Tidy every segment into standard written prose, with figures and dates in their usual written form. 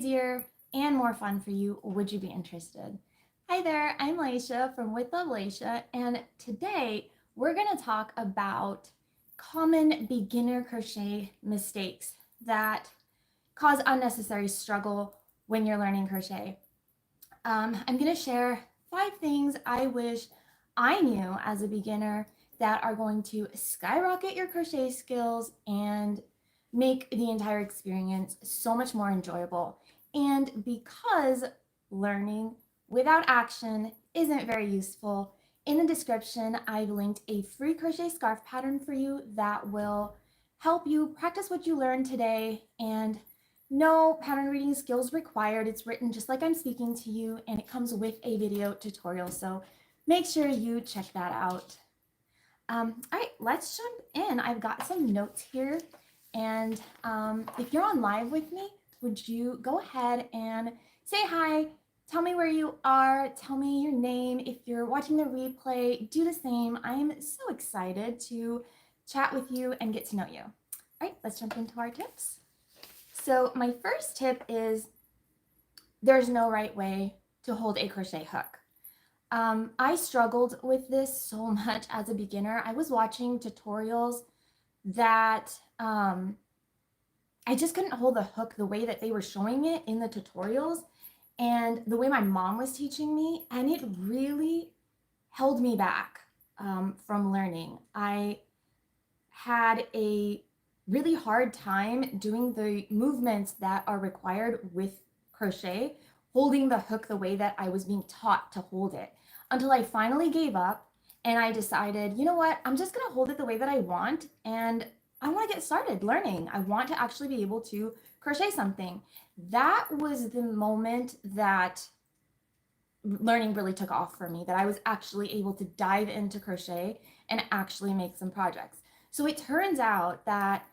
easier and more fun for you, would you be interested? Hi there, I'm Laisha from With Love Laisha, and today we're going to talk about common beginner crochet mistakes that cause unnecessary struggle when you're learning crochet. I'm going to share 5 things I wish I knew as a beginner that are going to skyrocket your crochet skills and make the entire experience so much more enjoyable. And because learning without action isn't very useful, in the description, I've linked a free crochet scarf pattern for you that will help you practice what you learned today. And no pattern reading skills required. It's written just like I'm speaking to you, and it comes with a video tutorial. So make sure you check that out. All right, let's jump in. I've got some notes here. And if you're on live with me, would you go ahead and say hi, tell me where you are, tell me your name. If you're watching the replay, do the same. I'm so excited to chat with you and get to know you. All right, let's jump into our tips. So my first tip is there's no right way to hold a crochet hook. I struggled with this so much as a beginner. I was watching tutorials that I just couldn't hold the hook the way that they were showing it in the tutorials and the way my mom was teaching me, and it really held me back from learning. I had a really hard time doing the movements that are required with crochet, holding the hook the way that I was being taught to hold it, until I finally gave up and I decided, you know what, I'm just gonna hold it the way that I want, and I want to get started learning. I want to actually be able to crochet something. That was the moment that learning really took off for me, that I was actually able to dive into crochet and actually make some projects. So it turns out that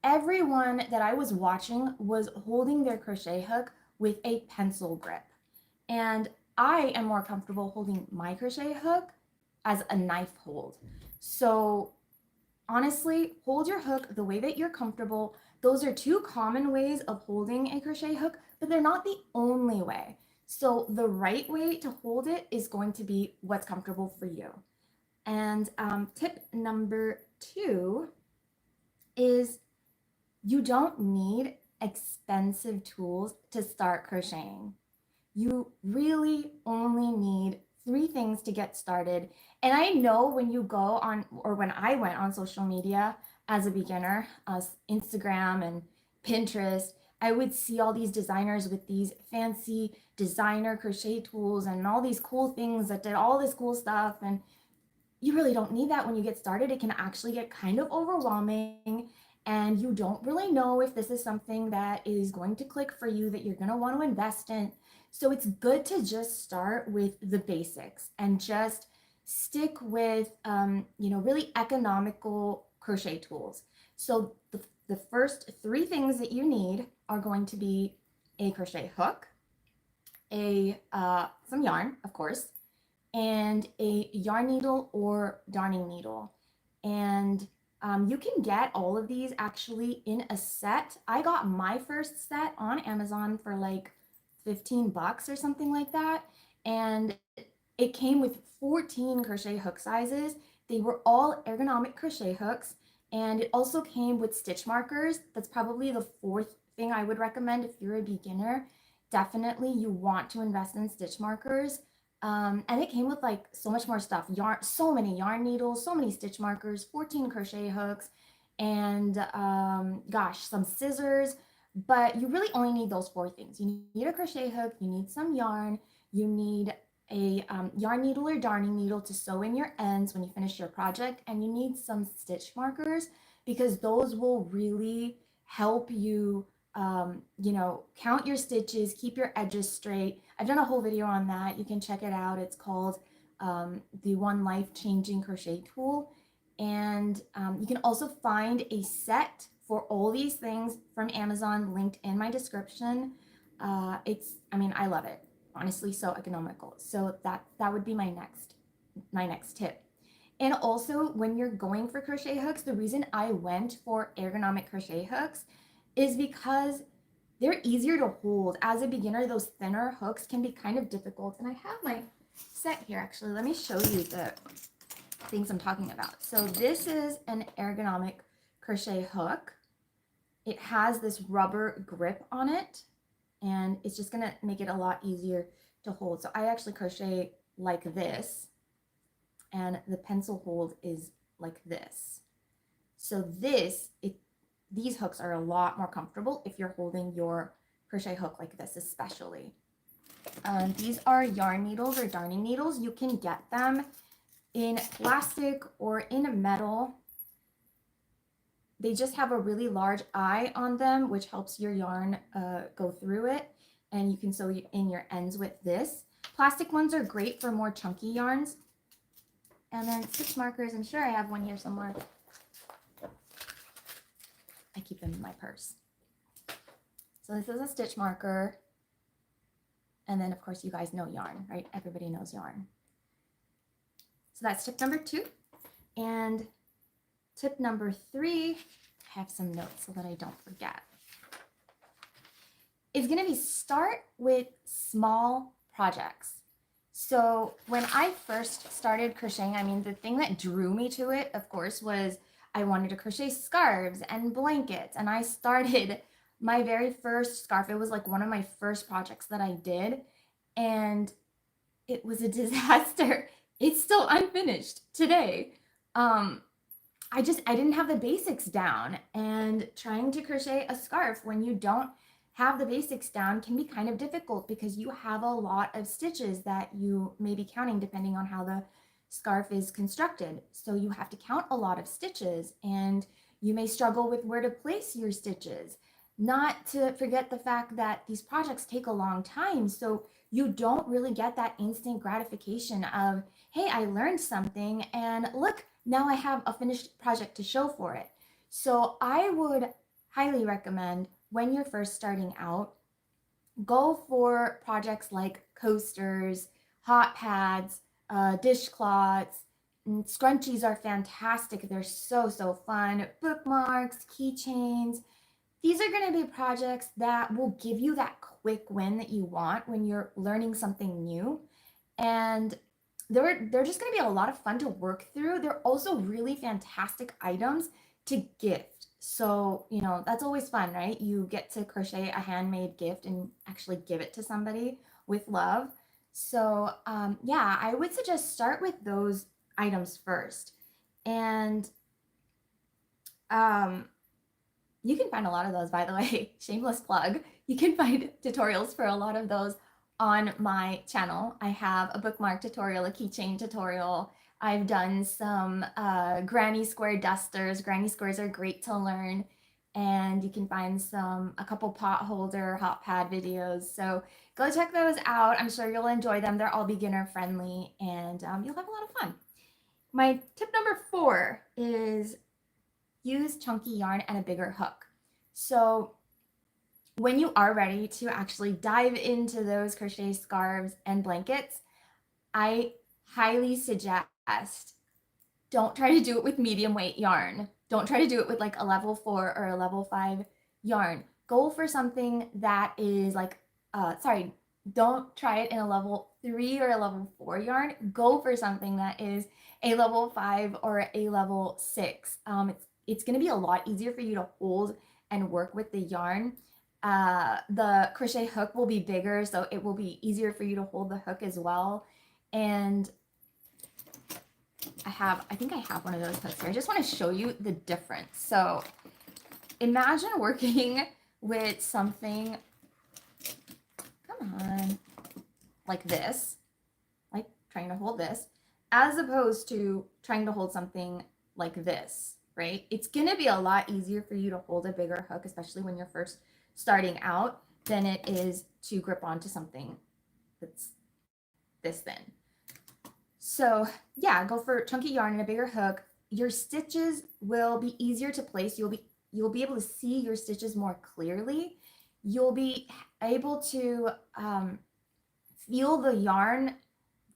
everyone that I was watching was holding their crochet hook with a pencil grip. And I am more comfortable holding my crochet hook as a knife hold. So honestly, hold your hook the way that you're comfortable. Those are 2 common ways of holding a crochet hook, but they're not the only way. So the right way to hold it is going to be what's comfortable for you. And tip number 2 is you don't need expensive tools to start crocheting. You really only need 3 things to get started. And I know when you go on, or when I went on social media as a beginner, Instagram and Pinterest, I would see all these designers with these fancy designer crochet tools and all these cool things that did all this cool stuff. And you really don't need that when you get started. It can actually get kind of overwhelming, and you don't really know if this is something that is going to click for you, that you're going to want to invest in. So it's good to just start with the basics and just stick with, really economical crochet tools. So the first 3 things that you need are going to be a crochet hook, some yarn, of course, and a yarn needle or darning needle. And you can get all of these actually in a set. I got my first set on Amazon for like $15 or something like that. And it came with 14 crochet hook sizes. They were all ergonomic crochet hooks. And it also came with stitch markers. That's probably the 4th thing I would recommend if you're a beginner. Definitely you want to invest in stitch markers. And it came with like so much more stuff, so many yarn needles, so many stitch markers, 14 crochet hooks, and some scissors. But you really only need those 4 things. You need a crochet hook, you need some yarn, you need a yarn needle or darning needle to sew in your ends when you finish your project, and you need some stitch markers because those will really help you count your stitches, keep your edges straight. I've done a whole video on that. You can check it out. It's called the One Life Changing Crochet Tool. And you can also find a set for all these things from Amazon linked in my description. I love it. Honestly, so economical. So that would be my next tip. And also, when you're going for crochet hooks, the reason I went for ergonomic crochet hooks is because they're easier to hold. As a beginner, those thinner hooks can be kind of difficult. And I have my set here, actually. Let me show you the things I'm talking about. So this is an ergonomic crochet hook. It has this rubber grip on it, and it's just gonna make it a lot easier to hold. So I actually crochet like this, and the pencil hold is like this. So these hooks are a lot more comfortable if you're holding your crochet hook like this, especially. These are yarn needles or darning needles. You can get them in plastic or in metal. They just have a really large eye on them, which helps your yarn go through it. And you can sew in your ends with this. Plastic ones are great for more chunky yarns. And then stitch markers. I'm sure I have one here somewhere. I keep them in my purse. So this is a stitch marker. And then, of course, you guys know yarn, right? Everybody knows yarn. So that's tip number 2. And tip number 3, I have some notes so that I don't forget, is going to be start with small projects. So when I first started crocheting, I mean, the thing that drew me to it, of course, was I wanted to crochet scarves and blankets. And I started my very first scarf. It was like one of my first projects that I did. And it was a disaster. It's still unfinished today. I didn't have the basics down. And trying to crochet a scarf when you don't have the basics down can be kind of difficult because you have a lot of stitches that you may be counting depending on how the scarf is constructed. So you have to count a lot of stitches, and you may struggle with where to place your stitches. Not to forget the fact that these projects take a long time, so you don't really get that instant gratification of, hey, I learned something and look, now I have a finished project to show for it. So I would highly recommend, when you're first starting out, go for projects like coasters, hot pads, dishcloths. Scrunchies are fantastic. They're so fun. Bookmarks, keychains. These are going to be projects that will give you that quick win that you want when you're learning something new. And they're just going to be a lot of fun to work through. They're also really fantastic items to gift. So, you know, that's always fun, right? You get to crochet a handmade gift and actually give it to somebody with love. So, yeah, I would suggest start with those items first. And you can find a lot of those, by the way. Shameless plug. You can find tutorials for a lot of those on my channel. I have a bookmark tutorial, a keychain tutorial. I've done some granny square dusters. Granny squares are great to learn. And you can find a couple pot holder, hot pad videos. So go check those out. I'm sure you'll enjoy them. They're all beginner friendly, and you'll have a lot of fun. My tip number 4 is use chunky yarn and a bigger hook. So when you are ready to actually dive into those crochet scarves and blankets, I highly suggest, don't try to do it with medium weight yarn. Don't try to do it with like a level 4 or a level 5 yarn. Go for something that is like, don't try it in a level 3 or a level 4 yarn. Go for something that is a level 5 or a level 6. It's going to be a lot easier for you to hold and work with the yarn. The crochet hook will be bigger, so it will be easier for you to hold the hook as well. And I think I have one of those hooks here. I just want to show you the difference. So imagine working with something, come on, like this, like trying to hold this, as opposed to trying to hold something like this, right? It's going to be a lot easier for you to hold a bigger hook, especially when you're first starting out, than it is to grip onto something that's this thin. So yeah, go for chunky yarn and a bigger hook. Your stitches will be easier to place. You'll be able to see your stitches more clearly. You'll be able to feel the yarn,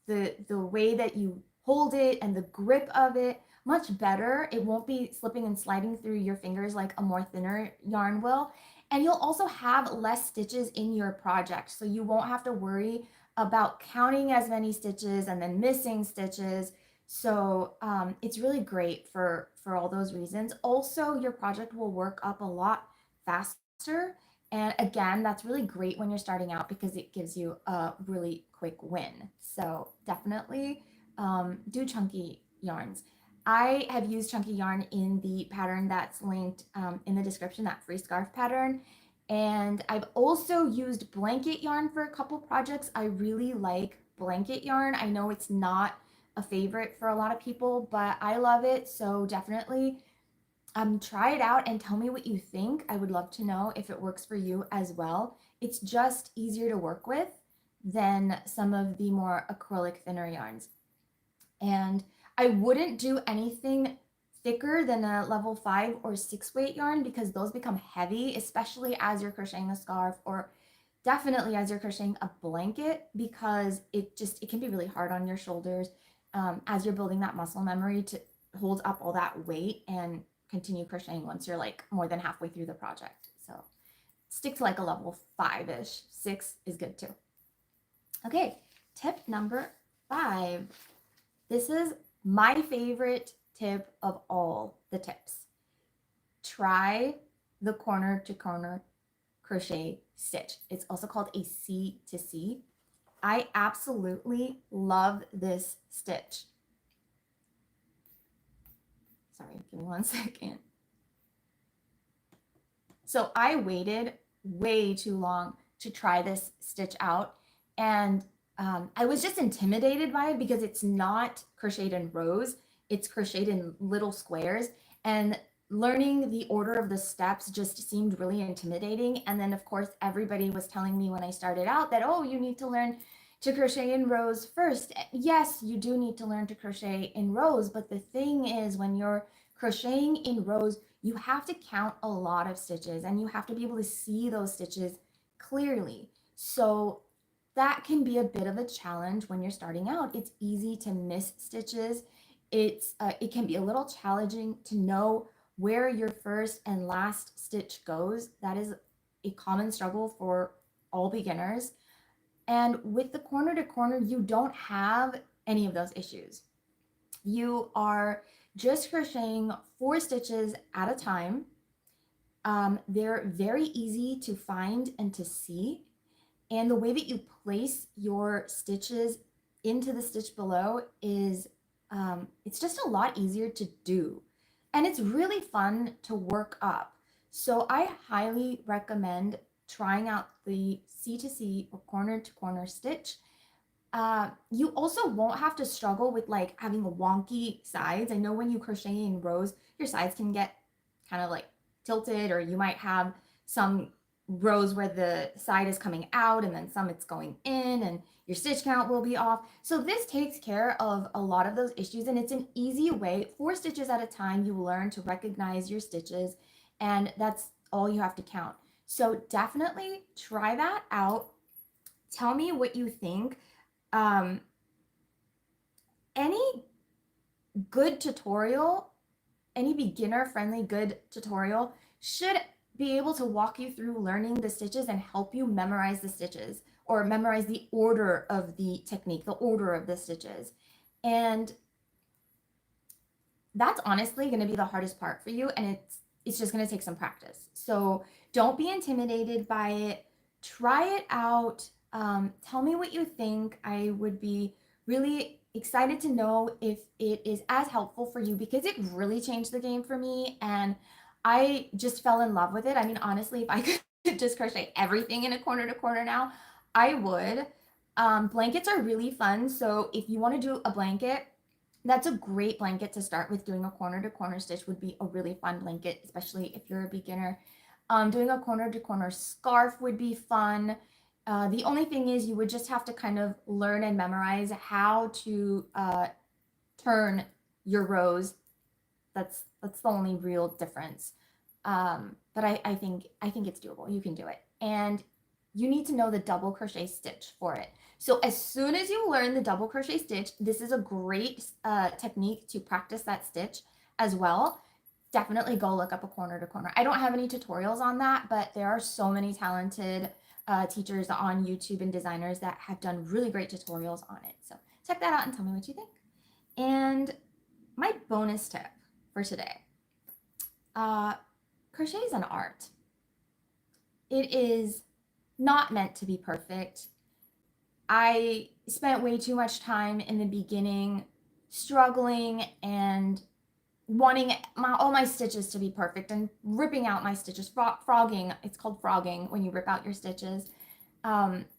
the way that you hold it and the grip of it much better. It won't be slipping and sliding through your fingers like a more thinner yarn will. And you'll also have less stitches in your project, so you won't have to worry about counting as many stitches and then missing stitches. So it's really great for all those reasons. Also, your project will work up a lot faster. And again, that's really great when you're starting out because it gives you a really quick win. So definitely do chunky yarns. I have used chunky yarn in the pattern that's linked in the description, that free scarf pattern. And I've also used blanket yarn for a couple projects. I really like blanket yarn. I know it's not a favorite for a lot of people, but I love it. So definitely try it out and tell me what you think. I would love to know if it works for you as well. It's just easier to work with than some of the more acrylic thinner yarns. And I wouldn't do anything thicker than a level 5 or 6 weight yarn because those become heavy, especially as you're crocheting a scarf, or definitely as you're crocheting a blanket, because it can be really hard on your shoulders as you're building that muscle memory to hold up all that weight and continue crocheting once you're like more than halfway through the project. So stick to like a level 5-ish. 6 is good too. Okay, tip number 5. This is my favorite tip of all the tips. Try the corner to corner crochet stitch. It's also called a C to C. I absolutely love this stitch. Sorry, give me 1 second. So I waited way too long to try this stitch out, and I was just intimidated by it because it's not crocheted in rows, it's crocheted in little squares, and learning the order of the steps just seemed really intimidating. And then of course everybody was telling me when I started out that, oh, you need to learn to crochet in rows first. Yes, you do need to learn to crochet in rows, but the thing is, when you're crocheting in rows, you have to count a lot of stitches and you have to be able to see those stitches clearly. So that can be a bit of a challenge when you're starting out. It's easy to miss stitches. It can be a little challenging to know where your first and last stitch goes. That is a common struggle for all beginners. And with the corner to corner, you don't have any of those issues. You are just crocheting 4 stitches at a time. They're very easy to find and to see. And the way that you place your stitches into the stitch below is, it's just a lot easier to do. And it's really fun to work up. So I highly recommend trying out the C to C or corner to corner stitch. You also won't have to struggle with like having wonky sides. I know when you crochet in rows, your sides can get kind of like tilted, or you might have some rows where the side is coming out and then some it's going in, and your stitch count will be off. So this takes care of a lot of those issues, and it's an easy way. 4 stitches at a time, you learn to recognize your stitches, and that's all you have to count. So definitely try that out. Tell me what you think. Any good tutorial, any beginner friendly good tutorial should be able to walk you through learning the stitches and help you memorize the stitches, or memorize the order of the technique, the order of the stitches. And that's honestly going to be the hardest part for you, and it's just going to take some practice. So don't be intimidated by it. Try it out. Tell me what you think. I would be really excited to know if it is as helpful for you, because it really changed the game for me, and I just fell in love with it. I mean, honestly, if I could just crochet everything in a corner to corner now, I would. Blankets are really fun. So if you want to do a blanket, that's a great blanket to start with. Doing a corner to corner stitch would be a really fun blanket, especially if you're a beginner. Doing a corner to corner scarf would be fun. The only thing is you would just have to kind of learn and memorize how to turn your rows. That's the only real difference. But I think it's doable. You can do it. And you need to know the double crochet stitch for it. So as soon as you learn the double crochet stitch, this is a great technique to practice that stitch as well. definitely go look up a corner to corner. I don't have any tutorials on that, but there are so many talented teachers on YouTube and designers that have done really great tutorials on it. So check that out and tell me what you think. And my bonus tip for today, crochet is an art. It is not meant to be perfect. I spent way too much time in the beginning struggling and wanting all my stitches to be perfect and ripping out my stitches, frogging. It's called frogging when you rip out your stitches.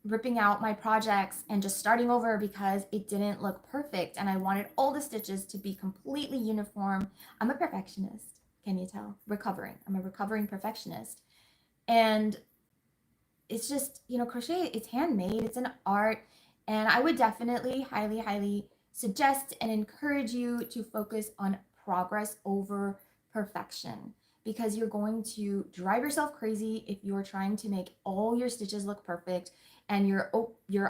Ripping out my projects and just starting over because it didn't look perfect and I wanted all the stitches to be completely uniform. I'm a perfectionist, can you tell? I'm a recovering perfectionist. And it's just, crochet, it's handmade, it's an art, and I would definitely highly suggest and encourage you to focus on progress over perfection, because you're going to drive yourself crazy if you're trying to make all your stitches look perfect and you're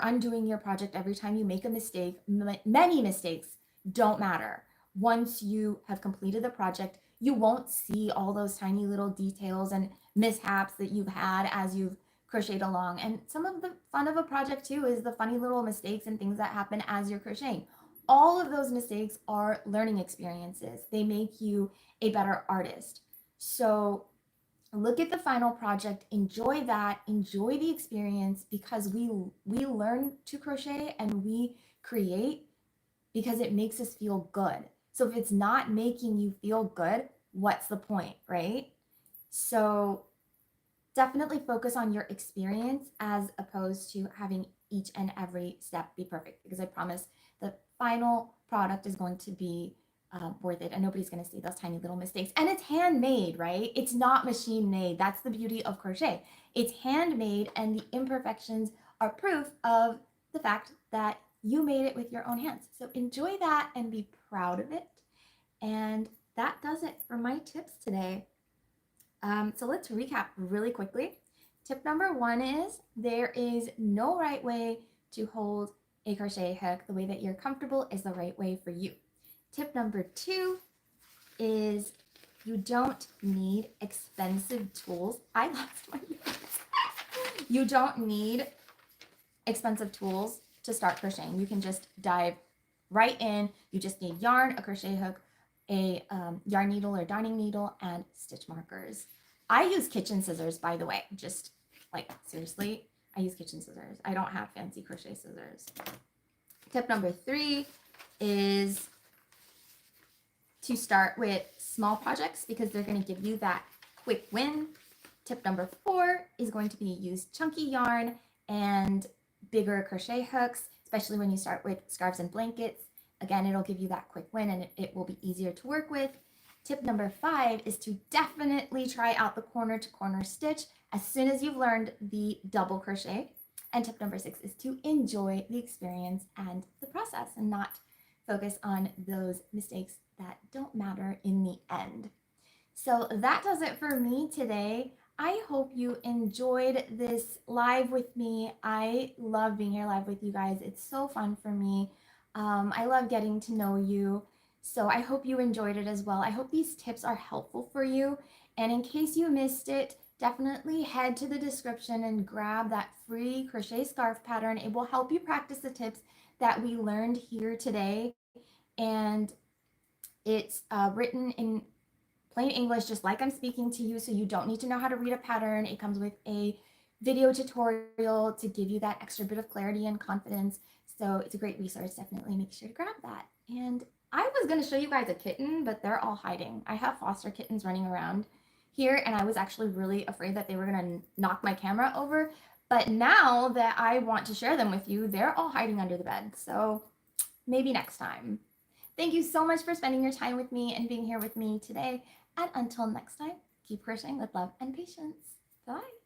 undoing your project every time you make a mistake. Many mistakes don't matter. Once you have completed the project, you won't see all those tiny little details and mishaps that you've had as you've crocheted along. And some of the fun of a project too is the funny little mistakes and things that happen as you're crocheting. All of those mistakes are learning experiences. They make you a better artist. So look at the final project, enjoy that, enjoy the experience, because we learn to crochet and we create because it makes us feel good. So if it's not making you feel good, what's the point, right? So definitely focus on your experience as opposed to having each and every step be perfect, because I promise the final product is going to be worth it and nobody's going to see those tiny little mistakes. And it's handmade, right? It's not machine made. That's the beauty of crochet. It's handmade, and the imperfections are proof of the fact that you made it with your own hands. So enjoy that and be proud of it. And that does it for my tips today. So let's recap really quickly. Tip number 1 is there is no right way to hold a crochet hook. The way that you're comfortable is the right way for you. Tip number 2 is you don't need expensive tools. I lost my notes. You don't need expensive tools to start crocheting. You can just dive right in. You just need yarn, a crochet hook, a yarn needle or darning needle, and stitch markers. I use kitchen scissors, by the way. Just like, seriously, I use kitchen scissors. I don't have fancy crochet scissors. Tip number 3 is to start with small projects because they're going to give you that quick win. Tip number 4 is going to be use chunky yarn and bigger crochet hooks, especially when you start with scarves and blankets. Again, it'll give you that quick win and it will be easier to work with. Tip number 5 is to definitely try out the corner to corner stitch as soon as you've learned the double crochet. And tip number 6 is to enjoy the experience and the process and not focus on those mistakes that don't matter in the end. So that does it for me today. I hope you enjoyed this live with me. I love being here live with you guys. It's so fun for me. I love getting to know you. So I hope you enjoyed it as well. I hope these tips are helpful for you. And in case you missed it, definitely head to the description and grab that free crochet scarf pattern. It will help you practice the tips that we learned here today. And it's written in plain English, just like I'm speaking to you, so you don't need to know how to read a pattern. It comes with a video tutorial to give you that extra bit of clarity and confidence. So it's a great resource. Definitely make sure to grab that. And I was going to show you guys a kitten, but they're all hiding. I have foster kittens running around here, and I was actually really afraid that they were going to knock my camera over. But now that I want to share them with you, they're all hiding under the bed. So maybe next time. Thank you so much for spending your time with me and being here with me today. And until next time, keep crocheting with love and patience. Bye.